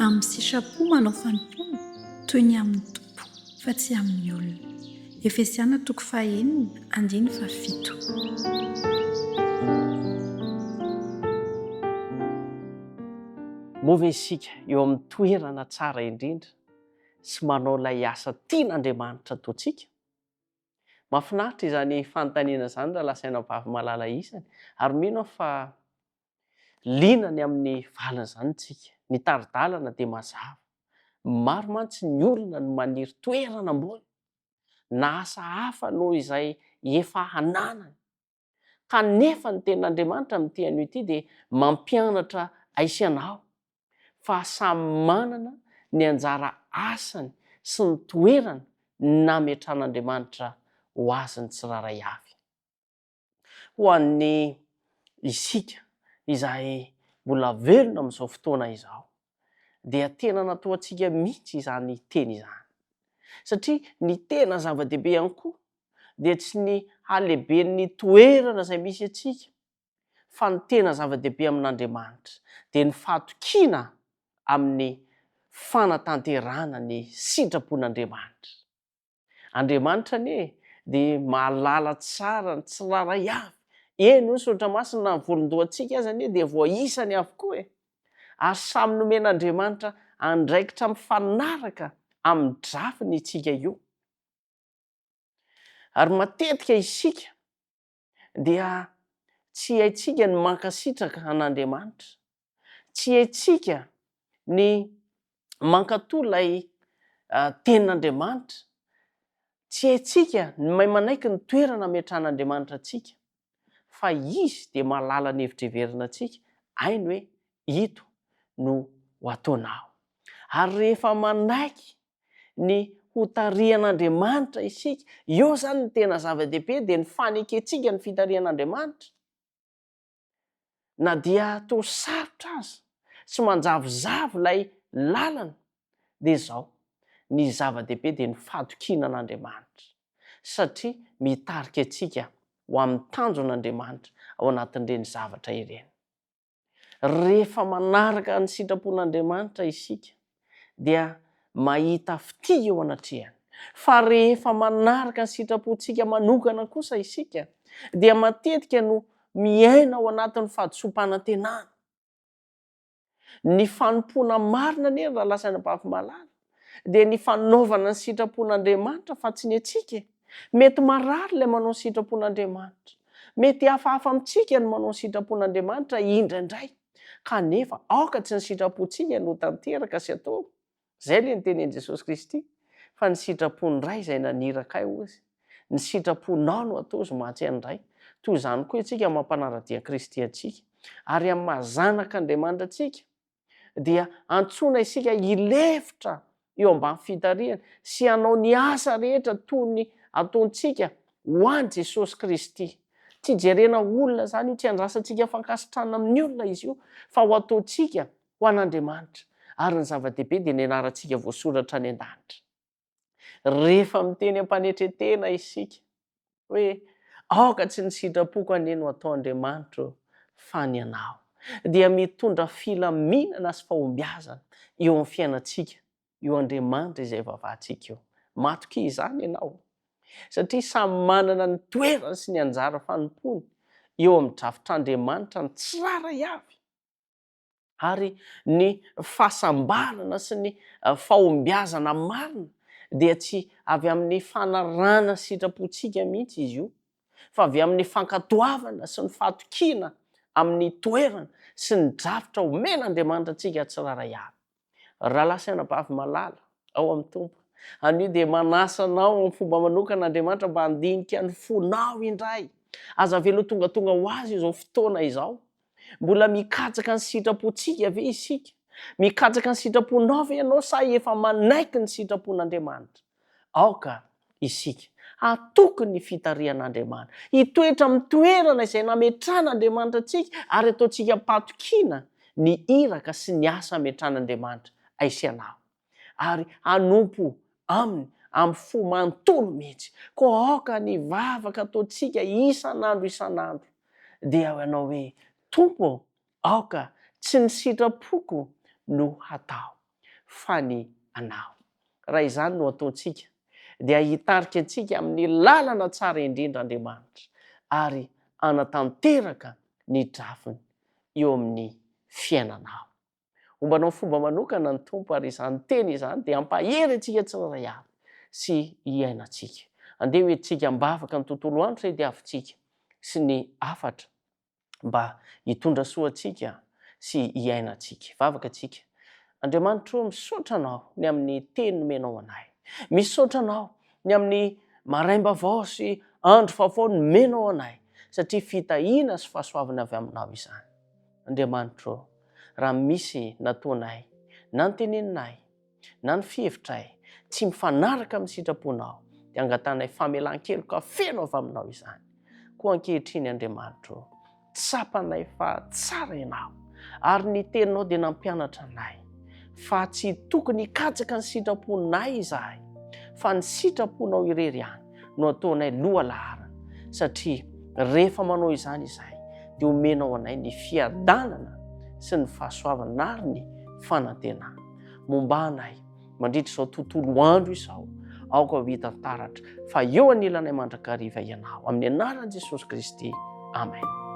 amin'ny sitrapo manao fanompona toy ny amin'ny tompo fa tsy amin'ny olona. Efesiana 4:1-7. Mova isika eo amin'ny toerana tsara indrindra sy manao ilay asa tian'Andriamanitra ataontsika. Mahafinaritra izany fanontaniana izany raha lasaina vavy malala isany, ary mino fa linany amin'ny valiny izany tsika. Ny taridalana dia mazava. Maro mantsy ny olona no maniry toerana ambony na asa hafa noho izay efa hananany. Kanefa ny tenin'Andriamanitra amin'ity anio ity dia mampianatra aiza ianao fa samy manana ny anjara asany sy ny toerana nametran'Andriamanitra ho azony tsiraray avy. Ho an'ny isika izay mbola velona amin'izao fotoana izao dia tena natao antsika mihitsy izany teny izany. Satria ny tena zava-dehibe ihany koa dia tsy ny halehiben'ny toerana izay misy atsika, fa ny tena zava-dehibe amin'Andriamanitra dia ny fahatokiana amin'ny fanatanterana ny sitrapon'Andriamanitra. Andriamanitra anie dia mahalala tsara ny tsiraray avy. Eny hoy Saotra Masina, ny volondohantsika aza anie dia voaisany avokoa. Ary samy nomen'Andriamanitra andraikitra mifanaraka amin'ny drafiny itsika io. Ary matetika isika dia tsy haintsika ny mankasitraka an'Andriamanitra. Tsy haintsika ny mankatoa ilay tenin'Andriamanitra. Tsy haintsika ny mahay manaiky ny toerana ametran'Andriamanitra antsika. Fa izy dia mahalala ny hevitra heverina antsika. Hainy hoe ito no ho ataonao. Ary rehefa manaiky ny hotarian'Andriamanitra isika, eo zany ny tena zava-dehibe dia ny fanekentsika ny fitarian'Andriamanitra. Na dia toa sarotra aza sy manjavozavo ilay lalana dia izao, ny zava-dehibe dia ny fahatokiana an'Andriamanitra. Satria mitarika antsika ho amin'ny tanjon'Andriamanitra ao anatin'ireny zavatra ireny. Rehefa manaraka ny sitrapon'Andriamanitra isika dia mahita fity eo anatrehany. Fa rehefa manaraka ny sitrapontsika manokana kosa isika dia matetika no miaina ao anatin'ny fahadisom-panantenana. Ny fanompoana marina anie raha lasaina vavy malala dia ny fanaovana ny sitrapon'Andriamanitra fa tsy ny antsika. Mety marary ilay manao ny sitrapon'Andriamanitra. Mety hafahafa amintsika ny manao ny sitrapon'Andriamanitra indraindray. Kanefa aoka tsy ny sitrapontsika no tanteraka sy atao. Izay ilay nitenen'i Jesosy Kristy. Fa ny sitrapony iray izay naniraka ahy hozy. Ny sitraponao no atao zomatsy andray. Toy izany koa isika mampanaradia Kristy antsika. Ary amin'ny mahazanak'Andriamanitra antsika dia antsoina isika hilefitra eo ambany fitariana sy hanao ny asa rehetra toy ny ataontsika ho an'i Jesosy Kristy. Tsy jerena olona izany io, tsy andrasantsika fankasitrana amin'ny olona izy io, fa ho ataontsika ho an'Andriamanitra. Ary ny zava-dehibe dia ny anarantsika voasoratra any an-danitra. Rehefa miteny ampanetretena isika hoe aoka tsy ny sitrapoko anie no atao Andriamanitra fa ny anao, dia mitondra filaminana sy fahombiazana eo amin'ny fiainantsika, eo Andriamanitra izay vavahantsika eo. Matoki izany ianao. Satria samy manana ny toerana sy ny anjara fanompony eo amin'ny drafitr'Andriamanitra ny tsiraray avy. Ary ny fahasambarana sy ny fahombiazana marina dia tsy avy amin'ny fanarana sitrapontsika mihitsy izy io, fa avy amin'ny fankatoavana sy ny fahatokiana amin'ny toerana sy ny drafitra omen'Andriamanitra antsika tsiraray avy. Raha lasaina vavy malala ao amin'ny tompo, anio dia manasa anao amin'ny fomba manokana Andriamanitra mba handinika ny fonao indray. Aza velao tonga ho azy izao fotoana izao. Mbola mikatsaka ny sitrapontsika ve isika? Mikatsaka ny sitraponao ve ianao sa efa manaiky ny sitrapon'Andriamanitra? Aoka isika hatoky ny fitarian'Andriamanitra. Hitoetra amin'ny toerana izay nametran'Andriamanitra antsika ary ataontsika mpahatokiana ny iraka sy ny asa ametran'Andriamanitra aiza ianao. Ary hanompo aminy amin'ny fo manontolo mihitsy. Koa aoka ny vavaka ataontsika isan'andro dia ianao hoe Tompo, aoka tsy ny sitrapoko no hatao, fa ny anao. Raha izany no ataontsika dia hitarika antsika amin'ny lalana tsara indrindra Andriamanitra ary anatanteraka ny drafiny eo amin'ny fiainanao. Ombanao fomba manokana ny tompo ary izany teny izany dia ampahery antsika tsirairay avy sy iainantsika. Andeha hoentintsika mbavaka ny tontolo andro say dia avintsika sy ny afatra mba hitondra soantsika sy iainantsika. Vavaka antsika. Andriamanitra misaotra anao ny amin'ny teny nomenao anay. Misaotra anao ny amin'ny maraim-bavao sy andro vaovao nomenao anay satria fitahiana sy fahasoavana avy aminao izany. Andriamanitra, raha misy nataonay, na nyteneninay, na ny fihevitray tsy mifanaraka amin'ny sitraponao dia angatanay famelan-keloka feno avy aminao izany. Koa ankehitriny Andriamanitra, tsapanay fa tsara ianao ary ny teninao dia nampianatra anay fa tsy tokony hikatsaka ny sitraponay izahay fa ny sitraponao irery ihany no ataonay loha laharana satria rehefa manao izany izahay dia omenao anay ny fiadanana sy ny fahasoavana ary ny fanantenana. Momba anay mandritra izao tontolo andro izao aoka ho hitantaratra fa eo anilanay mandrakariva ianao amin'ny anaran'i Jesosy Kristy. Amen.